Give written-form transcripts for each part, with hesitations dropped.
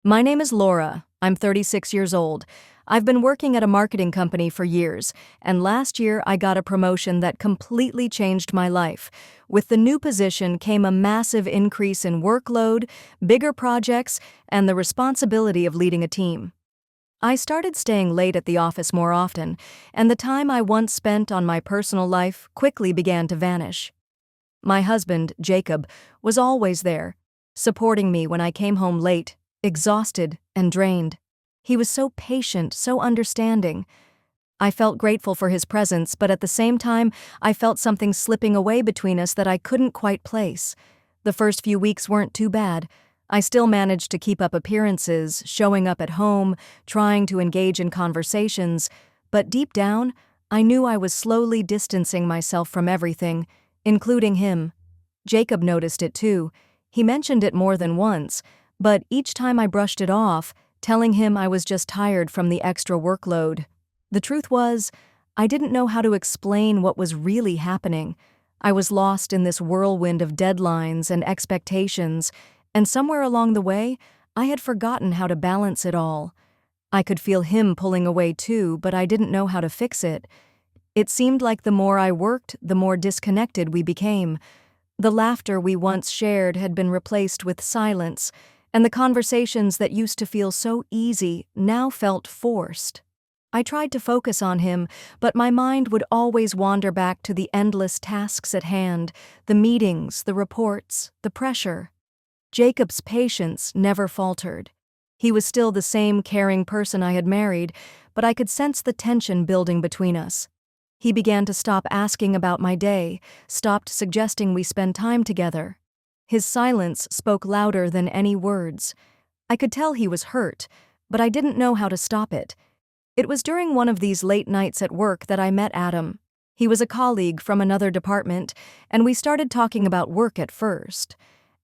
My name is Laura. I'm 36 years old. I've been working at a marketing company for years, and last year I got a promotion that completely changed my life. With the new position came a massive increase in workload, bigger projects, and the responsibility of leading a team. I started staying late at the office more often, and the time I once spent on my personal life quickly began to vanish. My husband, Jacob, was always there, supporting me when I came home late, exhausted and drained. He was so patient, so understanding. I felt grateful for his presence, but at the same time, I felt something slipping away between us that I couldn't quite place. The first few weeks weren't too bad. I still managed to keep up appearances, showing up at home, trying to engage in conversations, but deep down, I knew I was slowly distancing myself from everything, including him. Jacob noticed it too. He mentioned it more than once, but each time I brushed it off, telling him I was just tired from the extra workload. The truth was, I didn't know how to explain what was really happening. I was lost in this whirlwind of deadlines and expectations, and somewhere along the way, I had forgotten how to balance it all. I could feel him pulling away too, but I didn't know how to fix it. It seemed like the more I worked, the more disconnected we became. The laughter we once shared had been replaced with silence, and the conversations that used to feel so easy now felt forced. I tried to focus on him, but my mind would always wander back to the endless tasks at hand, the meetings, the reports, the pressure. Jacob's patience never faltered. He was still the same caring person I had married, but I could sense the tension building between us. He began to stop asking about my day, stopped suggesting we spend time together. His silence spoke louder than any words. I could tell he was hurt, but I didn't know how to stop it. It was during one of these late nights at work that I met Adam. He was a colleague from another department, and we started talking about work at first.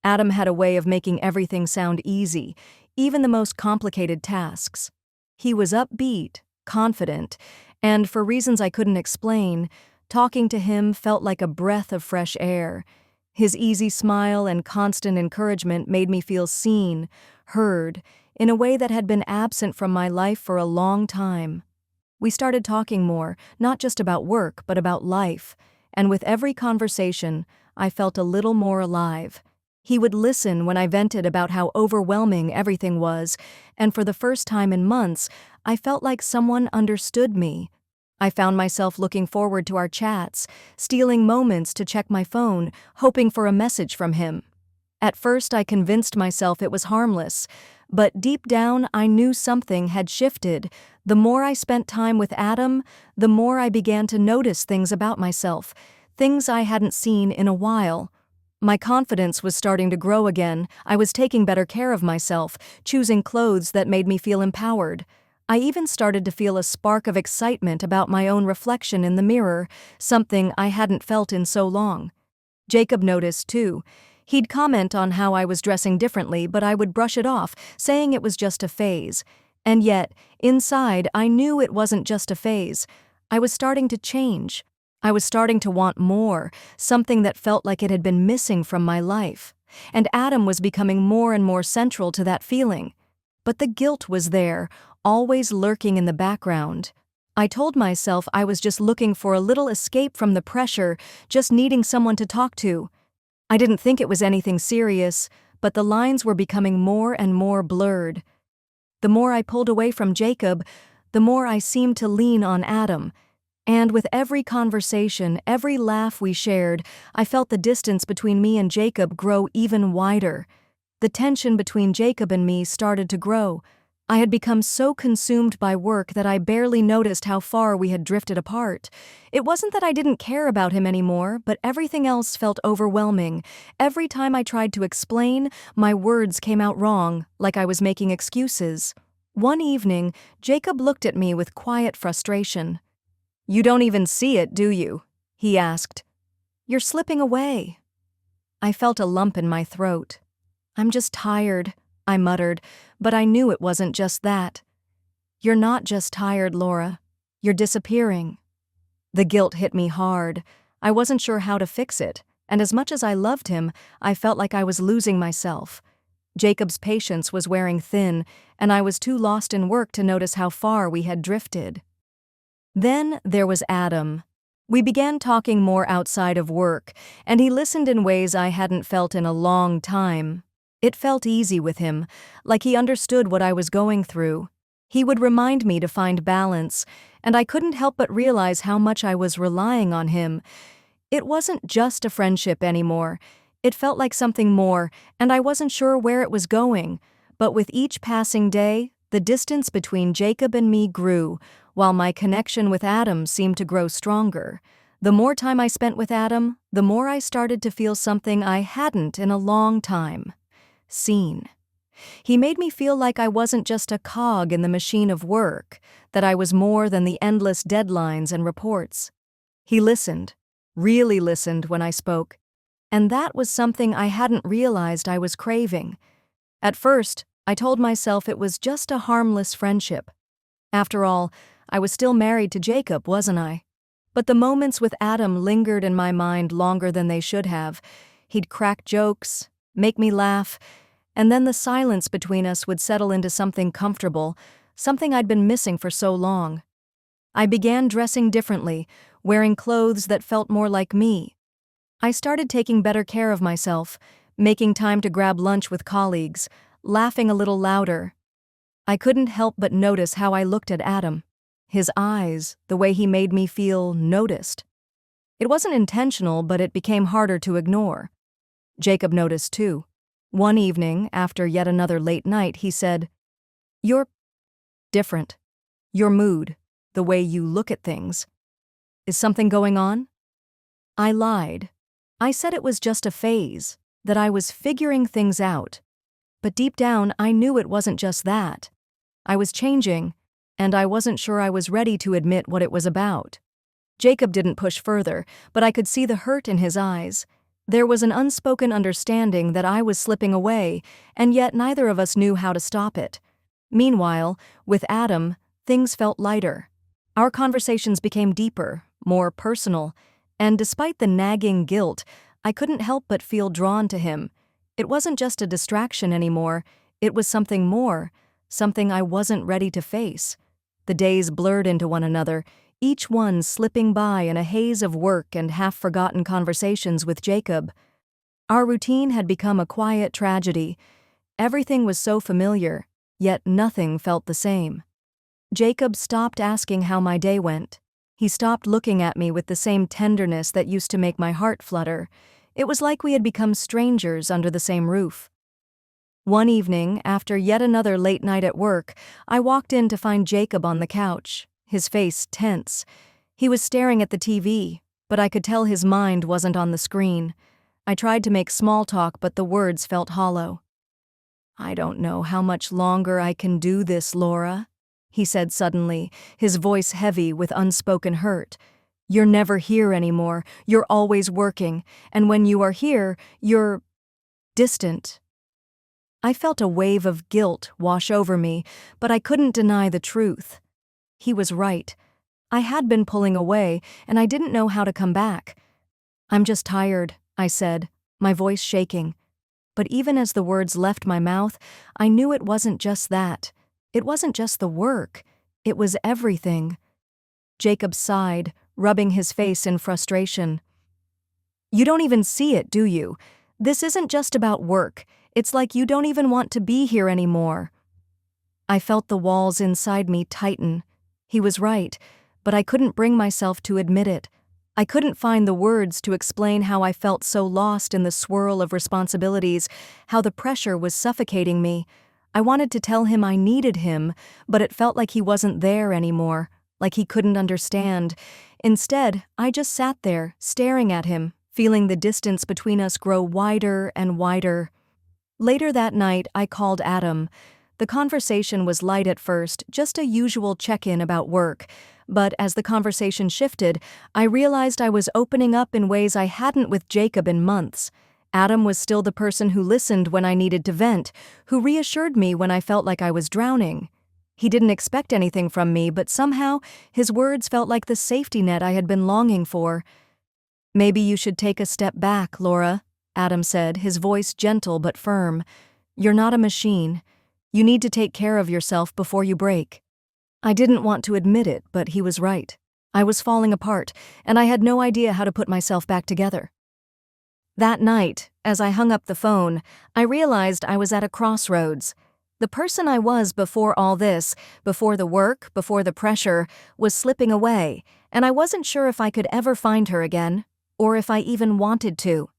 Adam had a way of making everything sound easy, even the most complicated tasks. He was upbeat, confident, and for reasons I couldn't explain, talking to him felt like a breath of fresh air. His easy smile and constant encouragement made me feel seen, heard, in a way that had been absent from my life for a long time. We started talking more, not just about work, but about life, and with every conversation, I felt a little more alive. He would listen when I vented about how overwhelming everything was, and for the first time in months, I felt like someone understood me. I found myself looking forward to our chats, stealing moments to check my phone, hoping for a message from him. At first, I convinced myself it was harmless, but deep down, I knew something had shifted. The more I spent time with Adam, the more I began to notice things about myself, things I hadn't seen in a while. My confidence was starting to grow again. I was taking better care of myself, choosing clothes that made me feel empowered. I even started to feel a spark of excitement about my own reflection in the mirror, something I hadn't felt in so long. Jacob noticed, too. He'd comment on how I was dressing differently, but I would brush it off, saying it was just a phase. And yet, inside, I knew it wasn't just a phase. I was starting to change. I was starting to want more, something that felt like it had been missing from my life. And Adam was becoming more and more central to that feeling. But the guilt was there, always lurking in the background. I told myself I was just looking for a little escape from the pressure, just needing someone to talk to. I didn't think it was anything serious, but the lines were becoming more and more blurred. The more I pulled away from Jacob, the more I seemed to lean on Adam. And with every conversation, every laugh we shared, I felt the distance between me and Jacob grow even wider. The tension between Jacob and me started to grow. I had become so consumed by work that I barely noticed how far we had drifted apart. It wasn't that I didn't care about him anymore, but everything else felt overwhelming. Every time I tried to explain, my words came out wrong, like I was making excuses. One evening, Jacob looked at me with quiet frustration. "You don't even see it, do you?" he asked. "You're slipping away." I felt a lump in my throat. "I'm just tired," I muttered, but I knew it wasn't just that. "You're not just tired, Laura. You're disappearing." The guilt hit me hard. I wasn't sure how to fix it, and as much as I loved him, I felt like I was losing myself. Jacob's patience was wearing thin, and I was too lost in work to notice how far we had drifted. Then there was Adam. We began talking more outside of work, and he listened in ways I hadn't felt in a long time. It felt easy with him, like he understood what I was going through. He would remind me to find balance, and I couldn't help but realize how much I was relying on him. It wasn't just a friendship anymore. It felt like something more, and I wasn't sure where it was going. But with each passing day, the distance between Jacob and me grew, while my connection with Adam seemed to grow stronger. The more time I spent with Adam, the more I started to feel something I hadn't in a long time. Seen. He made me feel like I wasn't just a cog in the machine of work, that I was more than the endless deadlines and reports. He listened, really listened when I spoke, and that was something I hadn't realized I was craving. At first, I told myself it was just a harmless friendship. After all, I was still married to Jacob, wasn't I? But the moments with Adam lingered in my mind longer than they should have. He'd crack jokes, make me laugh, and then the silence between us would settle into something comfortable, something I'd been missing for so long. I began dressing differently, wearing clothes that felt more like me. I started taking better care of myself, making time to grab lunch with colleagues, laughing a little louder. I couldn't help but notice how I looked at Adam. His eyes, the way he made me feel noticed. It wasn't intentional, but it became harder to ignore. Jacob noticed too. One evening, after yet another late night, he said, "You're different. Your mood, the way you look at things. Is something going on?" I lied. I said it was just a phase, that I was figuring things out. But deep down, I knew it wasn't just that. I was changing, and I wasn't sure I was ready to admit what it was about. Jacob didn't push further, but I could see the hurt in his eyes. There was an unspoken understanding that I was slipping away, and yet neither of us knew how to stop it. Meanwhile, with Adam, things felt lighter. Our conversations became deeper, more personal, and despite the nagging guilt, I couldn't help but feel drawn to him. It wasn't just a distraction anymore, it was something more, something I wasn't ready to face. The days blurred into one another, each one slipping by in a haze of work and half-forgotten conversations with Jacob. Our routine had become a quiet tragedy. Everything was so familiar, yet nothing felt the same. Jacob stopped asking how my day went. He stopped looking at me with the same tenderness that used to make my heart flutter. It was like we had become strangers under the same roof. One evening, after yet another late night at work, I walked in to find Jacob on the couch, his face tense. He was staring at the TV, but I could tell his mind wasn't on the screen. I tried to make small talk, but the words felt hollow. "I don't know how much longer I can do this, Laura," he said suddenly, his voice heavy with unspoken hurt. "You're never here anymore, you're always working, and when you are here, you're distant." I felt a wave of guilt wash over me, but I couldn't deny the truth. He was right. I had been pulling away, and I didn't know how to come back. "I'm just tired," I said, my voice shaking. But even as the words left my mouth, I knew it wasn't just that. It wasn't just the work. It was everything. Jacob sighed, rubbing his face in frustration. "You don't even see it, do you? This isn't just about work. It's like you don't even want to be here anymore." I felt the walls inside me tighten. He was right, but I couldn't bring myself to admit it. I couldn't find the words to explain how I felt so lost in the swirl of responsibilities, how the pressure was suffocating me. I wanted to tell him I needed him, but it felt like he wasn't there anymore, like he couldn't understand. Instead, I just sat there, staring at him, feeling the distance between us grow wider and wider. Later that night, I called Adam. The conversation was light at first, just a usual check-in about work. But as the conversation shifted, I realized I was opening up in ways I hadn't with Jacob in months. Adam was still the person who listened when I needed to vent, who reassured me when I felt like I was drowning. He didn't expect anything from me, but somehow his words felt like the safety net I had been longing for. "Maybe you should take a step back, Laura," Adam said, his voice gentle but firm. You're not a machine. You need to take care of yourself before you break. I didn't want to admit it, but he was right. I was falling apart, and I had no idea how to put myself back together. That night, as I hung up the phone, I realized I was at a crossroads. The person I was before all this, before the work, before the pressure, was slipping away, and I wasn't sure if I could ever find her again, or if I even wanted to.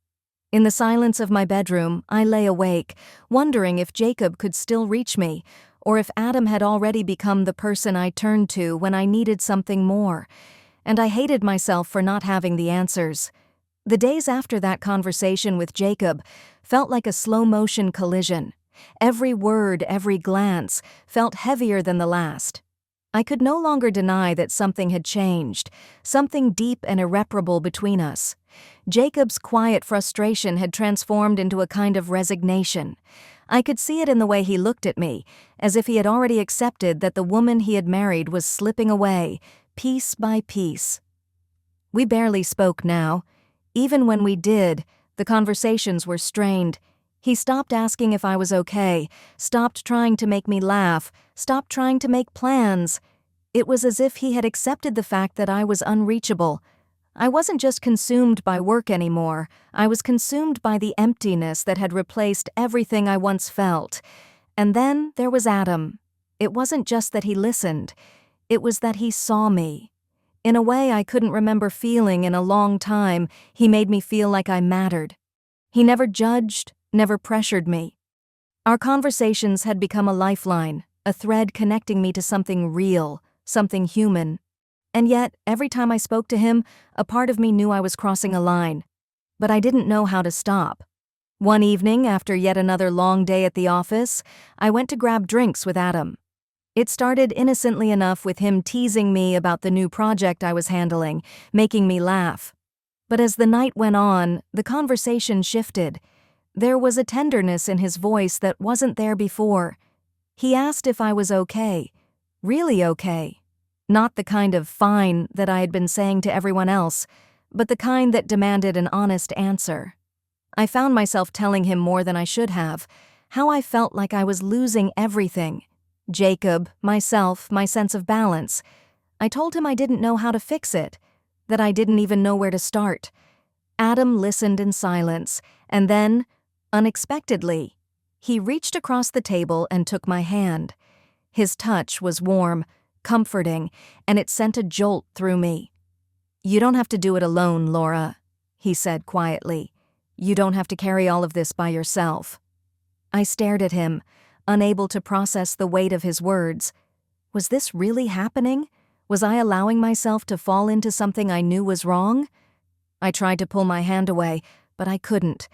In the silence of my bedroom, I lay awake, wondering if Jacob could still reach me, or if Adam had already become the person I turned to when I needed something more, and I hated myself for not having the answers. The days after that conversation with Jacob felt like a slow-motion collision. Every word, every glance felt heavier than the last. I could no longer deny that something had changed, something deep and irreparable between us. Jacob's quiet frustration had transformed into a kind of resignation. I could see it in the way he looked at me, as if he had already accepted that the woman he had married was slipping away, piece by piece. We barely spoke now. Even when we did, the conversations were strained. He stopped asking if I was okay, stopped trying to make me laugh, stopped trying to make plans. It was as if he had accepted the fact that I was unreachable. I wasn't just consumed by work anymore. I was consumed by the emptiness that had replaced everything I once felt. And then there was Adam. It wasn't just that he listened. It was that he saw me. In a way I couldn't remember feeling in a long time, he made me feel like I mattered. He never judged, never pressured me. Our conversations had become a lifeline, a thread connecting me to something real, something human. And yet, every time I spoke to him, a part of me knew I was crossing a line. But I didn't know how to stop. One evening, after yet another long day at the office, I went to grab drinks with Adam. It started innocently enough with him teasing me about the new project I was handling, making me laugh. But as the night went on, the conversation shifted. There was a tenderness in his voice that wasn't there before. He asked if I was okay, really okay. Not the kind of fine that I had been saying to everyone else, but the kind that demanded an honest answer. I found myself telling him more than I should have, how I felt like I was losing everything. Jacob, myself, my sense of balance. I told him I didn't know how to fix it, that I didn't even know where to start. Adam listened in silence, and then, unexpectedly, he reached across the table and took my hand. His touch was warm, comforting, and it sent a jolt through me. "You don't have to do it alone, Laura," he said quietly. "You don't have to carry all of this by yourself." I stared at him, unable to process the weight of his words. Was this really happening? Was I allowing myself to fall into something I knew was wrong? I tried to pull my hand away, but I couldn't.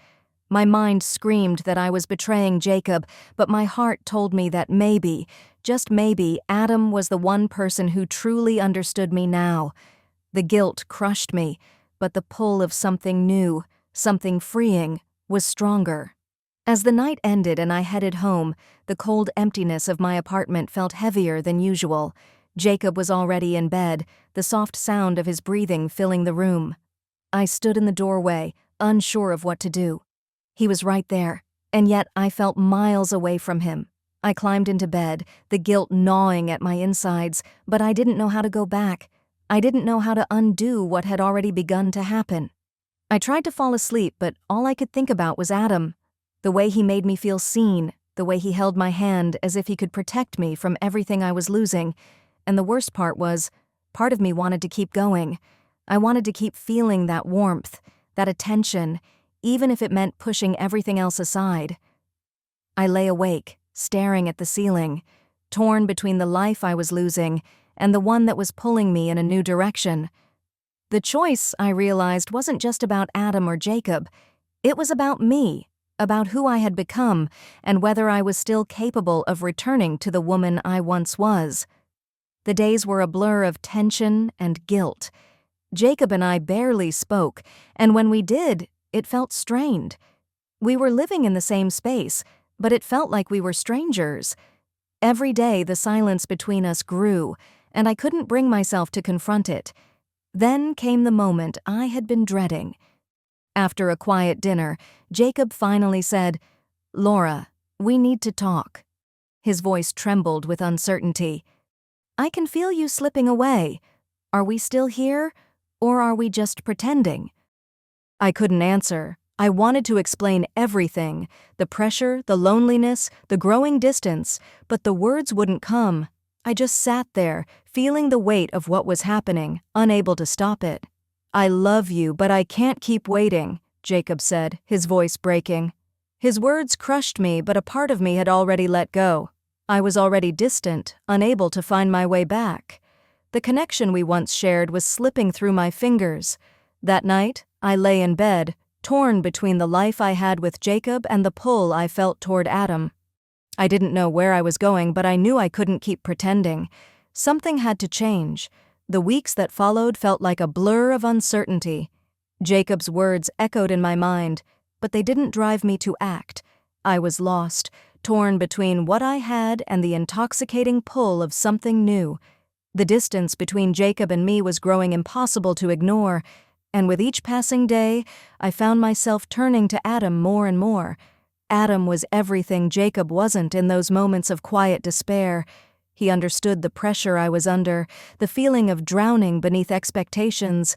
My mind screamed that I was betraying Jacob, but my heart told me that maybe, just maybe, Adam was the one person who truly understood me now. The guilt crushed me, but the pull of something new, something freeing, was stronger. As the night ended and I headed home, the cold emptiness of my apartment felt heavier than usual. Jacob was already in bed, the soft sound of his breathing filling the room. I stood in the doorway, unsure of what to do. He was right there, and yet I felt miles away from him. I climbed into bed, the guilt gnawing at my insides, but I didn't know how to go back. I didn't know how to undo what had already begun to happen. I tried to fall asleep, but all I could think about was Adam. The way he made me feel seen, the way he held my hand as if he could protect me from everything I was losing. And the worst part was, part of me wanted to keep going. I wanted to keep feeling that warmth, that attention, even if it meant pushing everything else aside. I lay awake, staring at the ceiling, torn between the life I was losing and the one that was pulling me in a new direction. The choice, I realized, wasn't just about Adam or Jacob. It was about me, about who I had become, and whether I was still capable of returning to the woman I once was. The days were a blur of tension and guilt. Jacob and I barely spoke, and when we did, it felt strained. We were living in the same space, but it felt like we were strangers. Every day the silence between us grew, and I couldn't bring myself to confront it. Then came the moment I had been dreading. After a quiet dinner, Jacob finally said, "Laura, "We need to talk." His voice trembled with uncertainty. "I can feel you slipping away. Are we still here, or are we just pretending?" I couldn't answer. I wanted to explain everything, the pressure, the loneliness, the growing distance, but the words wouldn't come. I just sat there, feeling the weight of what was happening, unable to stop it. "I love you, but I can't keep waiting," Jacob said, his voice breaking. His words crushed me, but a part of me had already let go. I was already distant, unable to find my way back. The connection we once shared was slipping through my fingers. That night, I lay in bed, torn between the life I had with Jacob and the pull I felt toward Adam. I didn't know where I was going, but I knew I couldn't keep pretending. Something had to change. The weeks that followed felt like a blur of uncertainty. Jacob's words echoed in my mind, but they didn't drive me to act. I was lost, torn between what I had and the intoxicating pull of something new. The distance between Jacob and me was growing impossible to ignore, and with each passing day, I found myself turning to Adam more and more. Adam was everything Jacob wasn't in those moments of quiet despair. He understood the pressure I was under, the feeling of drowning beneath expectations,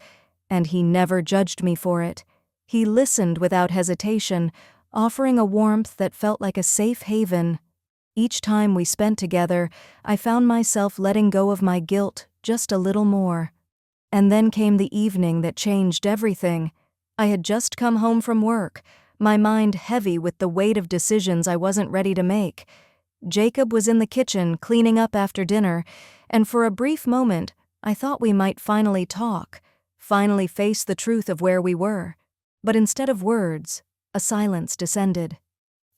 and he never judged me for it. He listened without hesitation, offering a warmth that felt like a safe haven. Each time we spent together, I found myself letting go of my guilt just a little more. And then came the evening that changed everything. I had just come home from work, my mind heavy with the weight of decisions I wasn't ready to make. Jacob was in the kitchen cleaning up after dinner, and for a brief moment, I thought we might finally talk, finally face the truth of where we were. But instead of words, a silence descended.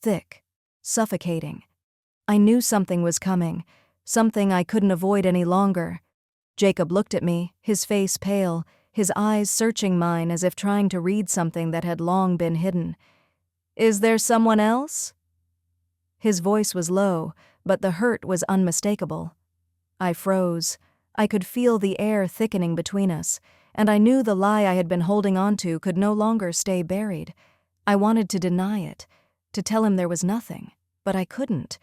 Thick, suffocating. I knew something was coming, something I couldn't avoid any longer. Jacob looked at me, his face pale, his eyes searching mine as if trying to read something that had long been hidden. "Is there someone else?" His voice was low, but the hurt was unmistakable. I froze. I could feel the air thickening between us, and I knew the lie I had been holding on to could no longer stay buried. I wanted to deny it, to tell him there was nothing, but I couldn't.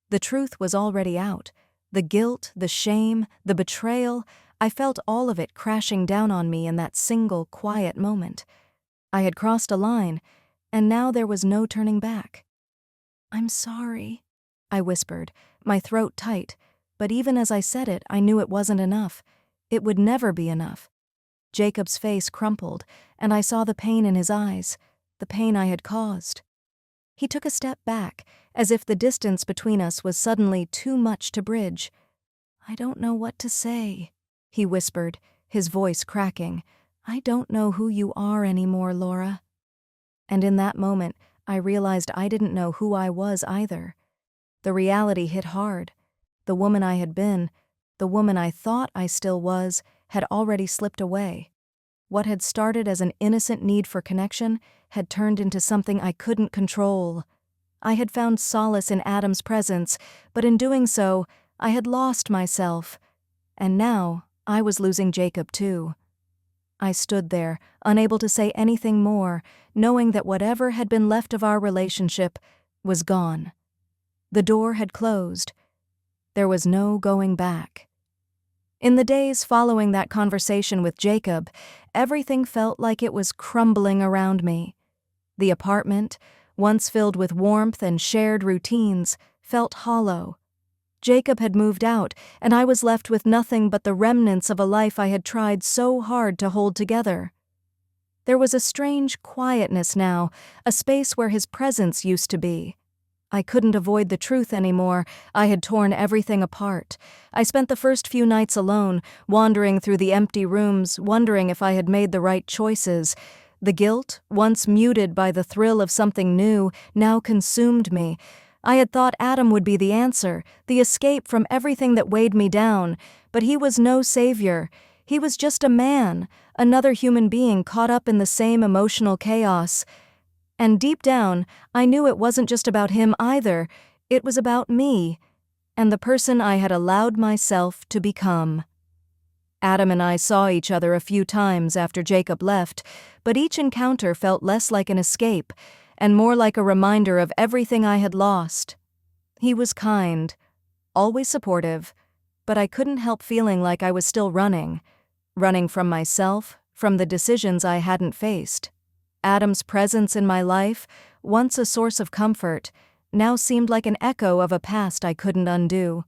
The truth was already out. The guilt, the shame, the betrayal, I felt all of it crashing down on me in that single, quiet moment. I had crossed a line, and now there was no turning back. "I'm sorry," I whispered, my throat tight, but even as I said it, I knew it wasn't enough. It would never be enough. Jacob's face crumpled, and I saw the pain in his eyes, the pain I had caused. He took a step back, as if the distance between us was suddenly too much to bridge. "I don't know what to say," he whispered, his voice cracking. "I don't know who you are anymore, Laura." And in that moment, I realized I didn't know who I was either. The reality hit hard. The woman I had been, the woman I thought I still was, had already slipped away. What had started as an innocent need for connection had turned into something I couldn't control. I had found solace in Adam's presence, but in doing so, I had lost myself. And now, I was losing Jacob too. I stood there, unable to say anything more, knowing that whatever had been left of our relationship was gone. The door had closed. There was no going back. In the days following that conversation with Jacob, everything felt like it was crumbling around me. The apartment, once filled with warmth and shared routines, felt hollow. Jacob had moved out, and I was left with nothing but the remnants of a life I had tried so hard to hold together. There was a strange quietness now, a space where his presence used to be. I couldn't avoid the truth anymore. I had torn everything apart. I spent the first few nights alone, wandering through the empty rooms, wondering if I had made the right choices. The guilt, once muted by the thrill of something new, now consumed me. I had thought Adam would be the answer, the escape from everything that weighed me down, but he was no savior. He was just a man, another human being caught up in the same emotional chaos. And deep down, I knew it wasn't just about him either. It was about me, and the person I had allowed myself to become. Adam and I saw each other a few times after Jacob left, but each encounter felt less like an escape and more like a reminder of everything I had lost. He was kind, always supportive, but I couldn't help feeling like I was still running from myself, from the decisions I hadn't faced. Adam's presence in my life, once a source of comfort, now seemed like an echo of a past I couldn't undo.